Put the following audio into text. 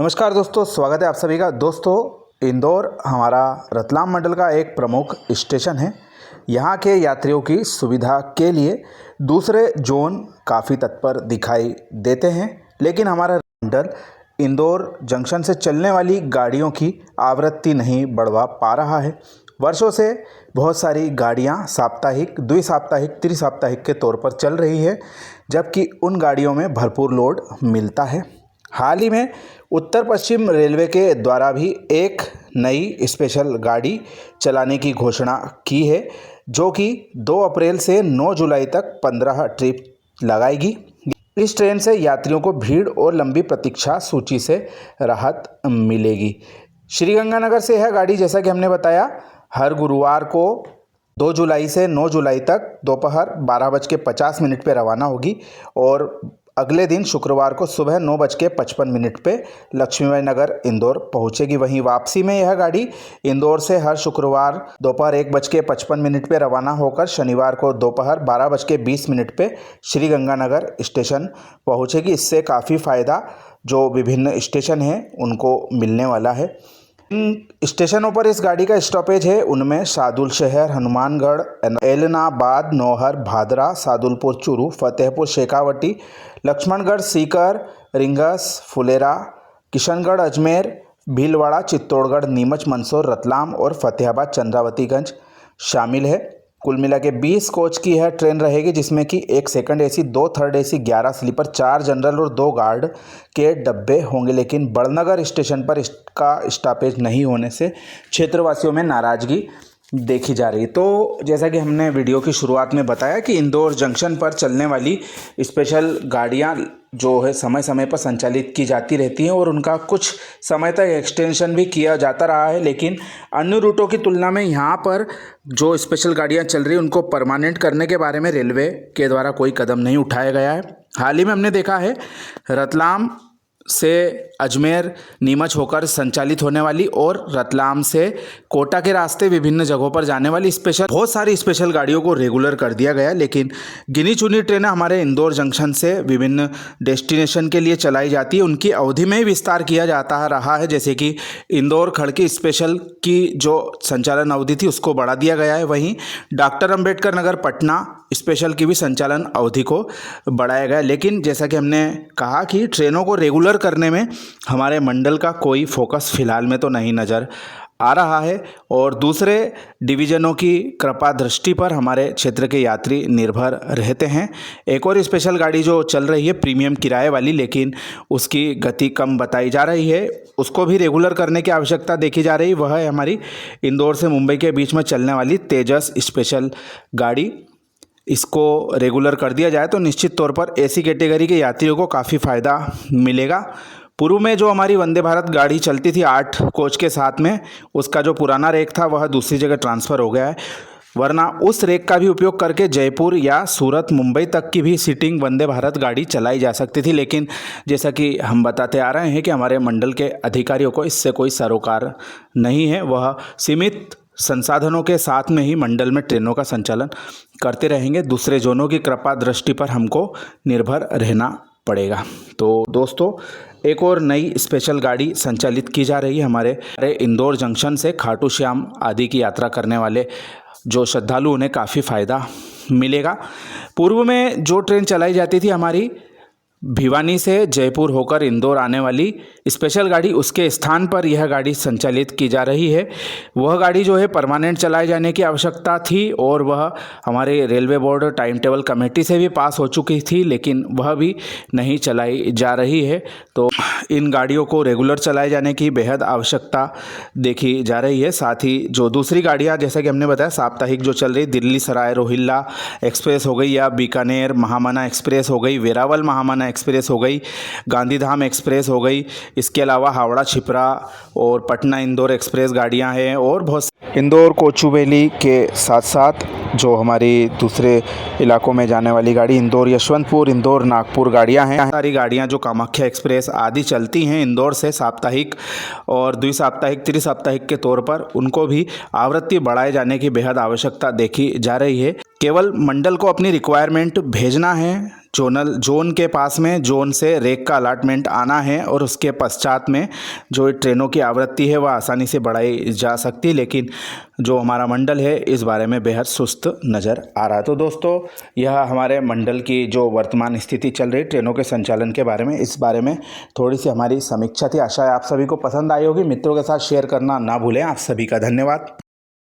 नमस्कार दोस्तों, स्वागत है आप सभी का। दोस्तों, इंदौर हमारा रतलाम मंडल का एक प्रमुख स्टेशन है। यहाँ के यात्रियों की सुविधा के लिए दूसरे जोन काफ़ी तत्पर दिखाई देते हैं, लेकिन हमारा मंडल इंदौर जंक्शन से चलने वाली गाड़ियों की आवृत्ति नहीं बढ़वा पा रहा है। वर्षों से बहुत सारी गाड़ियाँ साप्ताहिक, द्विसाप्ताहिक, त्रिसाप्ताहिक के तौर पर चल रही है, जबकि उन गाड़ियों में भरपूर लोड मिलता है। हाल ही में उत्तर पश्चिम रेलवे के द्वारा भी एक नई स्पेशल गाड़ी चलाने की घोषणा की है, जो कि 2 अप्रैल से 9 जुलाई तक 15 ट्रिप लगाएगी। इस ट्रेन से यात्रियों को भीड़ और लंबी प्रतीक्षा सूची से राहत मिलेगी। श्रीगंगानगर से यह गाड़ी, जैसा कि हमने बताया, हर गुरुवार को 2 जुलाई से 9 जुलाई तक दोपहर 12:50 पर रवाना होगी और अगले दिन शुक्रवार को सुबह 9:55 पे लक्ष्मीबाई नगर इंदौर पहुंचेगी। वहीं वापसी में यह गाड़ी इंदौर से हर शुक्रवार दोपहर 1:55 पे रवाना होकर शनिवार को दोपहर 12:20 पे श्रीगंगानगर स्टेशन पहुंचेगी। इससे काफ़ी फ़ायदा जो विभिन्न स्टेशन हैं उनको मिलने वाला है। स्टेशनों पर इस गाड़ी का स्टॉपेज है, उनमें सादुल शहर, हनुमानगढ़, एलनाबाद, नौहर, भादरा, सादुलपुर चूरू, फतेहपुर शेखावटी, लक्ष्मणगढ़, सीकर, रिंगस, फुलेरा, किशनगढ़, अजमेर, भीलवाड़ा, चित्तौड़गढ़, नीमच, मंदसौर, रतलाम और फतेहाबाद चंद्रावतीगंज शामिल है। कुल मिला के 20 कोच की यह ट्रेन रहेगी, जिसमें कि 1 second AC, 2 third AC, 11 sleeper, 4 general और 2 गार्ड के डब्बे होंगे। लेकिन बड़नगर स्टेशन पर इसका स्टॉपेज नहीं होने से क्षेत्रवासियों में नाराज़गी देखी जा रही। तो जैसा कि हमने वीडियो की शुरुआत में बताया कि इंदौर जंक्शन पर चलने वाली स्पेशल गाड़ियां जो है समय समय पर संचालित की जाती रहती हैं और उनका कुछ समय तक एक्सटेंशन भी किया जाता रहा है, लेकिन अन्य रूटों की तुलना में यहाँ पर जो स्पेशल गाड़ियाँ चल रही हैं उनको परमानेंट करने के बारे में रेलवे के द्वारा कोई कदम नहीं उठाया गया है। हाल ही में हमने देखा है रतलाम से अजमेर, नीमच होकर संचालित होने वाली और रतलाम से कोटा के रास्ते विभिन्न जगहों पर जाने वाली बहुत सारी स्पेशल गाड़ियों को रेगुलर कर दिया गया, लेकिन गिनी चुनी ट्रेनें हमारे इंदौर जंक्शन से विभिन्न डेस्टिनेशन के लिए चलाई जाती है, उनकी अवधि में विस्तार किया जाता रहा है। जैसे कि इंदौर खड़की स्पेशल की जो संचालन अवधि थी उसको बढ़ा दिया गया है। वहीं डॉक्टर अंबेडकर नगर पटना स्पेशल की भी संचालन अवधि को बढ़ाया गया। लेकिन जैसा कि हमने कहा कि ट्रेनों को रेगुलर करने में हमारे मंडल का कोई फोकस फिलहाल में तो नहीं नज़र आ रहा है और दूसरे डिवीज़नों की कृपा दृष्टि पर हमारे क्षेत्र के यात्री निर्भर रहते हैं। एक और स्पेशल गाड़ी जो चल रही है प्रीमियम किराए वाली, लेकिन उसकी गति कम बताई जा रही है, उसको भी रेगुलर करने की आवश्यकता देखी जा रही। वह है हमारी इंदौर से मुंबई के बीच में चलने वाली तेजस स्पेशल गाड़ी। इसको रेगुलर कर दिया जाए तो निश्चित तौर पर एसी कैटेगरी के यात्रियों को काफ़ी फ़ायदा मिलेगा। पूर्व में जो हमारी वंदे भारत गाड़ी चलती थी 8 कोच के साथ में, उसका जो पुराना रेक था वह दूसरी जगह ट्रांसफ़र हो गया है, वरना उस रेक का भी उपयोग करके जयपुर या सूरत, मुंबई तक की भी सीटिंग वंदे भारत गाड़ी चलाई जा सकती थी। लेकिन जैसा कि हम बताते आ रहे हैं कि हमारे मंडल के अधिकारियों को इससे कोई सरोकार नहीं है, वह सीमित संसाधनों के साथ में ही मंडल में ट्रेनों का संचालन करते रहेंगे। दूसरे जोनों की कृपा दृष्टि पर हमको निर्भर रहना पड़ेगा। तो दोस्तों, एक और नई स्पेशल गाड़ी संचालित की जा रही है हमारे इंदौर जंक्शन से। खाटू श्याम आदि की यात्रा करने वाले जो श्रद्धालु उन्हें काफ़ी फ़ायदा मिलेगा। पूर्व में जो ट्रेन चलाई जाती थी हमारी भिवानी से जयपुर होकर इंदौर आने वाली स्पेशल गाड़ी, उसके स्थान पर यह गाड़ी संचालित की जा रही है। वह गाड़ी जो है परमानेंट चलाए जाने की आवश्यकता थी और वह हमारे railway board time table committee से भी पास हो चुकी थी, लेकिन वह भी नहीं चलाई जा रही है। तो इन गाड़ियों को रेगुलर चलाए जाने की बेहद आवश्यकता देखी जा रही है। साथ ही जो दूसरी गाड़ियाँ, जैसा कि हमने बताया, साप्ताहिक जो चल रही दिल्ली सराय रोहिल्ला एक्सप्रेस हो गई या बीकानेर महामना एक्सप्रेस हो गई, वेरावल महामना एक्सप्रेस हो गई, गांधीधाम एक्सप्रेस हो गई, इसके अलावा हावड़ा छिपरा और पटना इंदौर एक्सप्रेस गाड़ियां हैं और बहुत इंदौर कोचुवेली के साथ साथ जो हमारी दूसरे इलाकों में जाने वाली गाड़ी इंदौर यशवंतपुर, इंदौर नागपुर गाड़ियां हैं। सारी गाड़ियां जो कामाख्या एक्सप्रेस आदि चलती हैं इंदौर से साप्ताहिक और द्विसाप्ताहिक, त्रिसाप्ताहिक के तौर पर, उनको भी आवृत्ति बढ़ाए जाने की बेहद आवश्यकता देखी जा रही है। केवल मंडल को अपनी रिक्वायरमेंट भेजना है, जोन के पास में जोन से रेक का अलाटमेंट आना है और उसके पश्चात में जो ट्रेनों की आवृत्ति है वह आसानी से बढ़ाई जा सकती है, लेकिन जो हमारा मंडल है इस बारे में बेहद सुस्त नज़र आ रहा है। तो दोस्तों, यह हमारे मंडल की जो वर्तमान स्थिति चल रही ट्रेनों के संचालन के बारे में, इस बारे में थोड़ी सी हमारी समीक्षा थी। आशा है आप सभी को पसंद आई होगी। मित्रों के साथ शेयर करना ना भूलें। आप सभी का धन्यवाद।